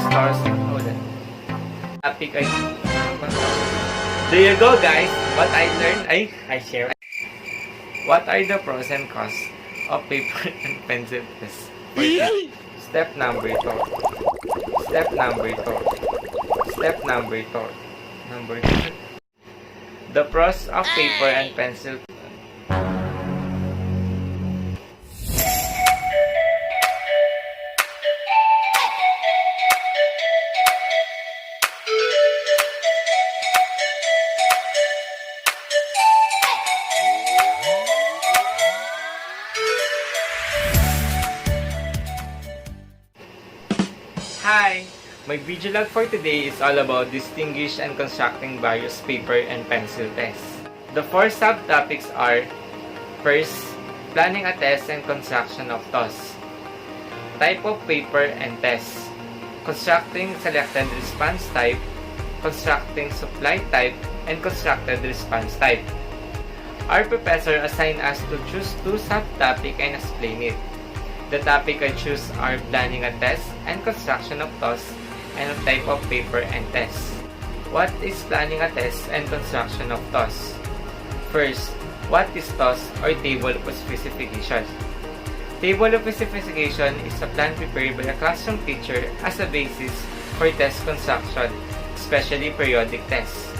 TOS? Topic ay... There you go, guys! What I learned, I share. What are the pros and cons of paper and pencil test? Step number 2. Step number 2. Step number 2. Number 2. The pros of paper and pencil. Hi! My video log for today is all about distinguish and constructing various paper and pencil tests. The 4 subtopics are: first, planning a test and construction of TOS, type of paper and tests, constructing selected response type, constructing supply type, and constructed response type. Our professor assigned us to choose 2 subtopics and explain it. The topic I choose are planning a test and construction of TOS and of type of paper and tests. What is planning a test and construction of TOS? First, what is TOS or Table of Specification? Table of Specification is a plan prepared by a classroom teacher as a basis for test construction, especially periodic tests.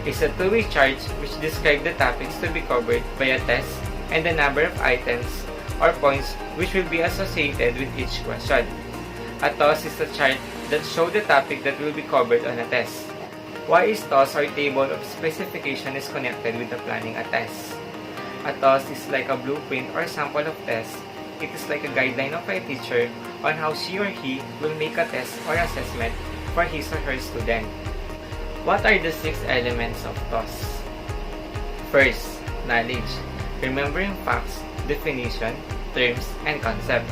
It's a two-way chart which describes the topics to be covered by a test and the number of items or points which will be associated with each question. A TOS is a chart that shows the topic that will be covered on a test. Why is TOS or Table of Specification is connected with the planning a test? A TOS is like a blueprint or sample of test. It is like a guideline of a teacher on how she or he will make a test or assessment for his or her student. What are the 6 elements of TOS? First, knowledge. Remembering facts, definition, terms, and concept.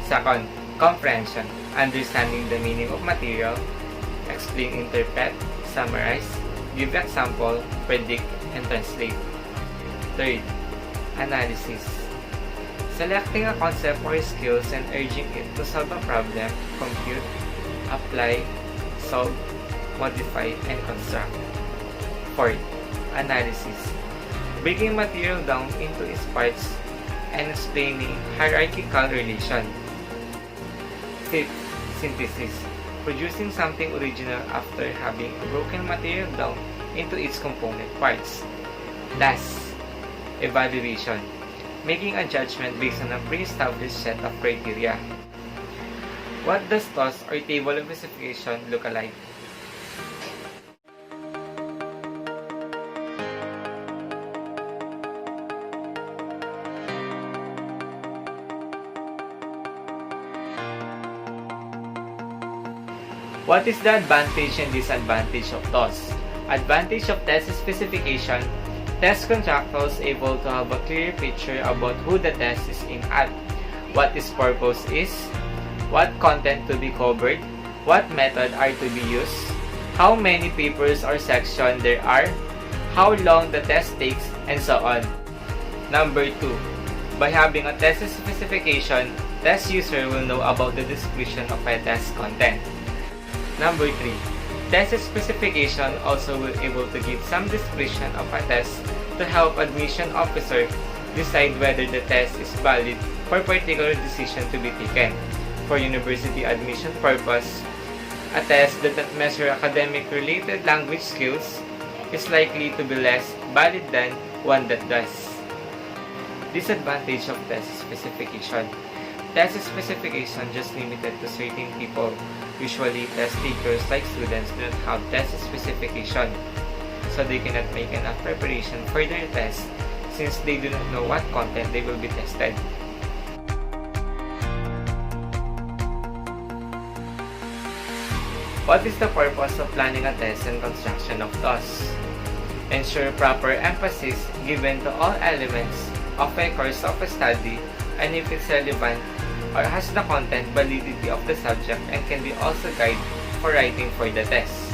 Second, comprehension. Understanding the meaning of material. Explain, interpret, summarize, give example, predict, and translate. Third, analysis. Selecting a concept or skills and urging it to solve a problem, compute, apply, solve, modify, and construct. Fourth, analysis. Breaking material down into its parts and explaining hierarchical relation. Fifth, synthesis. Producing something original after having broken material down into its component parts. Last, evaluation. Making a judgment based on a pre-established set of criteria. What does TOS or Table of Specification look alike? What is the advantage and disadvantage of TOS? Advantage of test specification: test contractors able to have a clear picture about who the test is aimed at, what its purpose is, what content to be covered, what method are to be used, how many papers or sections there are, how long the test takes, and so on. Number 2. By having a test specification, test user will know about the description of a test content. Number 3. Test specification also will able to give some description of a test to help admission officer decide whether the test is valid for particular decision to be taken. For university admission purpose, a test that measure academic-related language skills is likely to be less valid than one that does. Disadvantage of test specification: test specification just limited to certain people. Usually, test takers like students do not have test specification, so they cannot make enough preparation for their test since they do not know what content they will be tested. What is the purpose of planning a test and construction of TOS? Ensure proper emphasis given to all elements of a course of study, and if it's relevant or has the content validity of the subject, and can be also guide for writing for the test.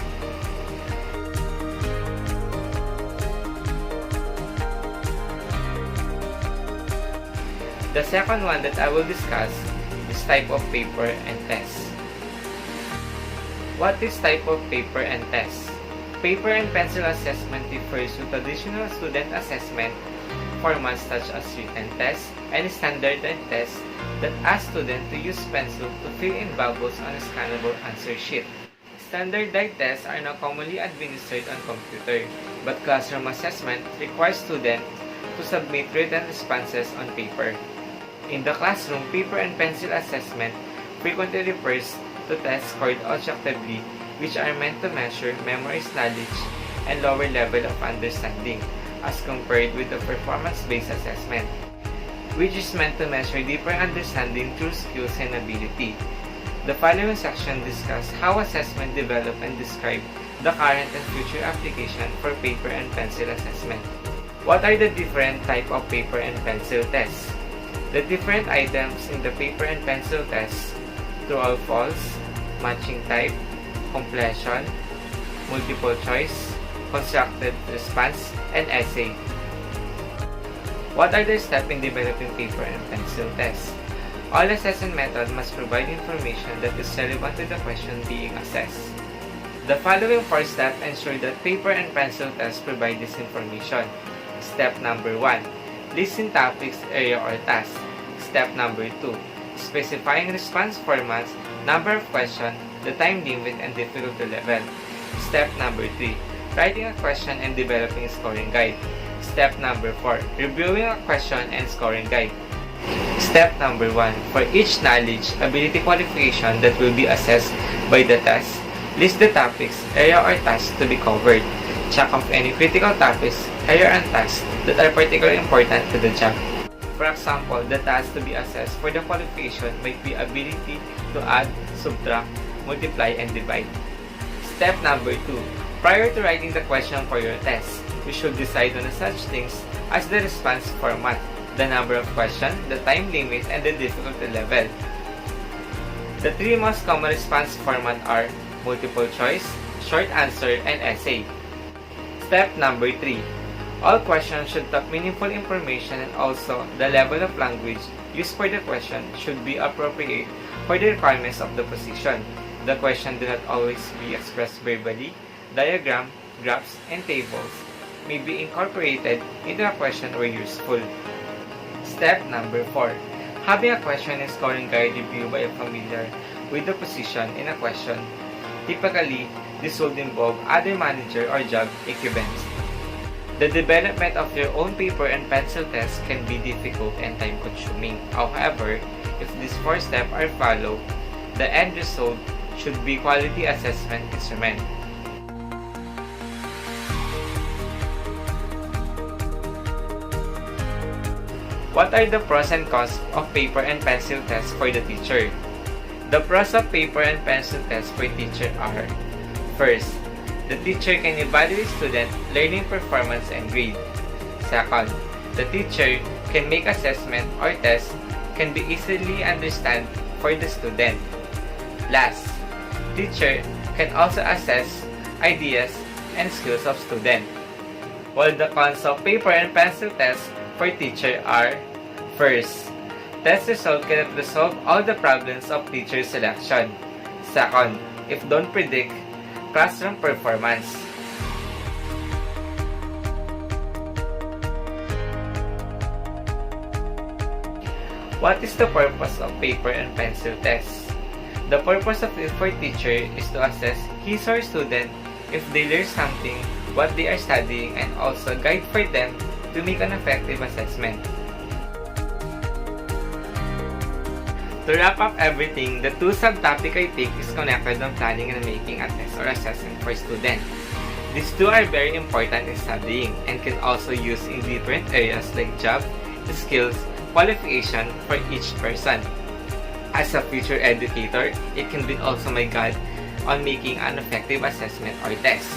The second one that I will discuss is type of paper and test. What is type of paper and test? Paper and pencil assessment refers to traditional student assessment formats such as written tests and standardized tests that ask students to use pencil to fill in bubbles on a scannable answer sheet. Standardized tests are now commonly administered on computer, but classroom assessment requires students to submit written responses on paper. In the classroom, paper and pencil assessment frequently refers to tests scored objectively, which are meant to measure memorized knowledge and lower level of understanding, as compared with the performance-based assessment, which is meant to measure deeper understanding through skills and ability. The following section discusses how assessment develop and describe the current and future application for paper and pencil assessment. What are the different type of paper and pencil tests? The different items in the paper and pencil tests: true or false, matching type, completion, multiple choice, constructed response, and essay. What are the steps in developing paper and pencil tests? All assessment methods must provide information that is relevant to the question being assessed. The following 4 steps ensure that paper and pencil tests provide this information. Step number 1. Listing topics, area, or task. Step number 2. Specifying response formats, number of questions, the time limit, and difficulty level. Step number 3. Writing a question and developing a scoring guide. Step number 4. Reviewing a question and scoring guide. Step number 1. For each knowledge, ability qualification that will be assessed by the test, list the topics, area, or tasks to be covered. Check off any critical topics, area, and tasks that are particularly important to the job. For example, the task to be assessed for the qualification might be ability to add, subtract, multiply, and divide. Step number 2. Prior to writing the question for your test, you should decide on such things as the response format, the number of questions, the time limit, and the difficulty level. The 3 most common response format are multiple choice, short answer, and essay. Step number 3. All questions should talk meaningful information, and also the level of language used for the question should be appropriate for the requirements of the position. The question do not always be expressed verbally. Diagram, graphs, and tables may be incorporated into a question where useful. Step number 4. Having a question and scoring guide reviewed by a familiar with the position in a question. Typically, this would involve other manager or job equivalents. The development of your own paper and pencil tests can be difficult and time-consuming. However, if these 4 steps are followed, the end result should be quality assessment instrument. What are the pros and cons of paper and pencil tests for the teacher? The pros of paper and pencil tests for teacher are: first, the teacher can evaluate student learning performance and grade. Second, the teacher can make assessment or test can be easily understand for the student. Last, teacher can also assess ideas and skills of student. While the cons of paper and pencil tests for teacher are: first, test result cannot resolve all the problems of teacher selection. Second, if don't predict classroom performance. What is the purpose of paper and pencil tests? The purpose of it for teacher is to assess his or student if they learn something, what they are studying, and also guide for them to make an effective assessment. To wrap up everything, the 2 subtopic I pick is connected on planning and making a test or assessment for students. These 2 are very important in studying and can also use in different areas like job, skills, qualification for each person. As a future educator, it can be also my guide on making an effective assessment or test.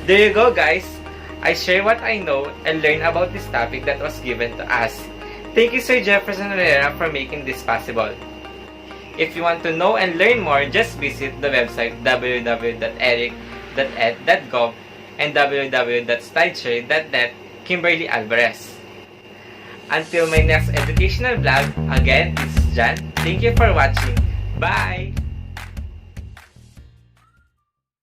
There you go, guys! I share what I know and learn about this topic that was given to us. Thank you, Sir Jefferson Herrera, for making this possible. If you want to know and learn more, just visit the website www.eric.ed.gov and www.slideshare.net, Kimberly Alvarez. Until my next educational vlog, again, this is Jan. Thank you for watching. Bye!